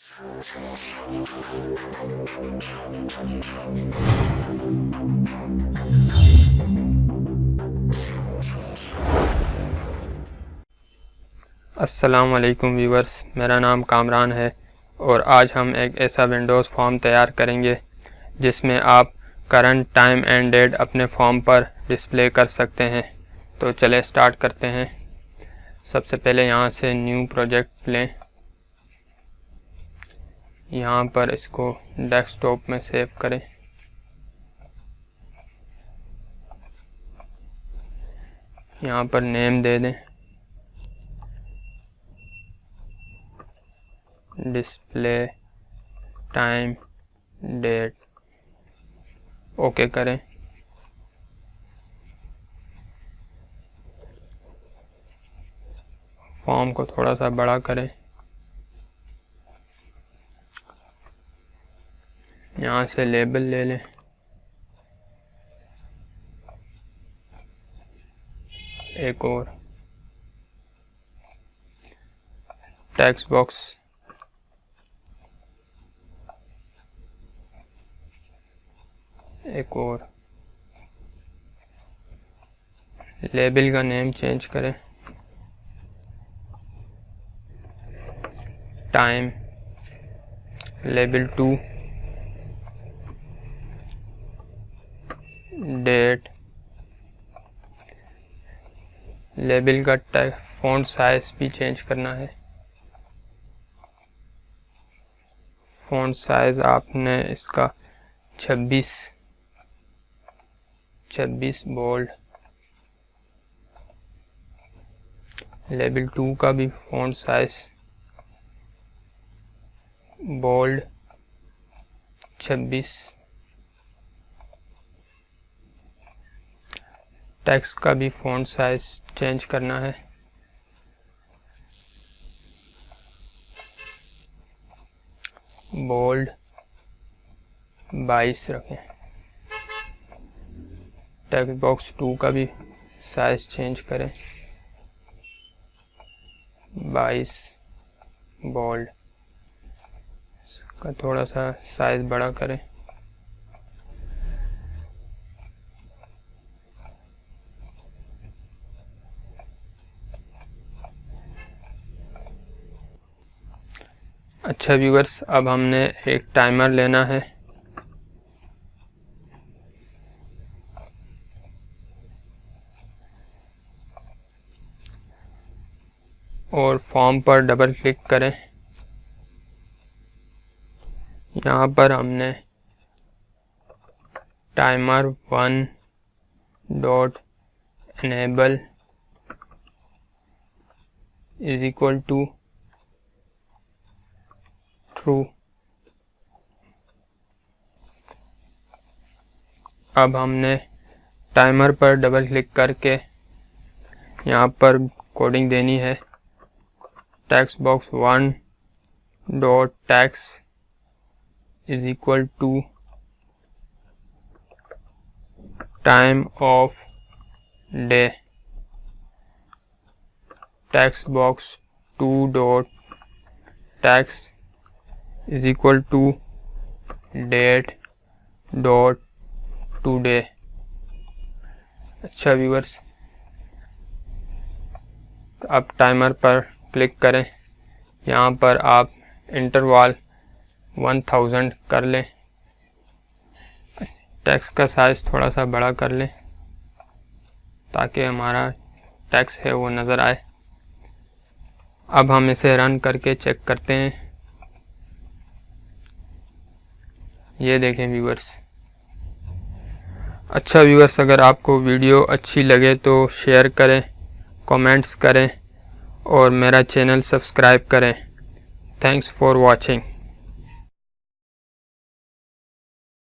अस्सलाम वालेकुम व्यूवर्स, मेरा नाम कामरान है और आज हम एक ऐसा विंडोज़ फॉर्म तैयार करेंगे जिसमें आप करंट टाइम एंड डेट अपने फॉर्म पर डिस्प्ले कर सकते हैं। तो चले स्टार्ट करते हैं। सबसे पहले यहाँ से न्यू प्रोजेक्ट लें, यहाँ पर इसको डेस्कटॉप में सेव करें। यहाँ पर नेम दे दें, डिस्प्ले टाइम डेट, ओके करें। फॉर्म को थोड़ा सा बड़ा करें। यहाँ से लेबल ले लें, एक और टेक्स्ट बॉक्स, एक और लेबल का नेम चेंज करें, टाइम लेबल 2, डेट लेबल का फॉन्ट साइज भी चेंज करना है। फॉन्ट साइज आपने इसका 26 बोल्ड। लेबल 2 का भी फॉन्ट साइज बोल्ड 26। टेक्स्ट का भी फॉन्ट साइज चेंज करना है। बोल्ड 22 रखें। टेक्स्ट बॉक्स 2 का भी साइज चेंज करें, 22 बोल्ड। इसका थोड़ा सा साइज बड़ा करें। अच्छा व्यूअर्स, अब हमने एक टाइमर लेना है। और फॉर्म पर डबल क्लिक करें। यहाँ पर हमने timer 1 dot enable is equal to true. अब हमने टाइमर पर डबल क्लिक करके यहाँ पर कोडिंग देनी है। Text box 1 dot text is equal to time of day. टेक्स्ट बॉक्स 2 dot text is equal to date dot today. अच्छा व्यूअर्स, अब टाइमर पर क्लिक करें। यहाँ पर आप इंटरवल 1000 कर लें। टेक्स्ट का साइज थोड़ा सा बड़ा कर लें ताकि हमारा टेक्स्ट है वो नज़र आए। अब हम इसे रन करके चेक करते हैं। ये देखें व्यूअर्स। अच्छा व्यूअर्स, अगर आपको वीडियो अच्छी लगे तो शेयर करें, कमेंट्स करें और मेरा चैनल सब्सक्राइब करें। Thanks for watching.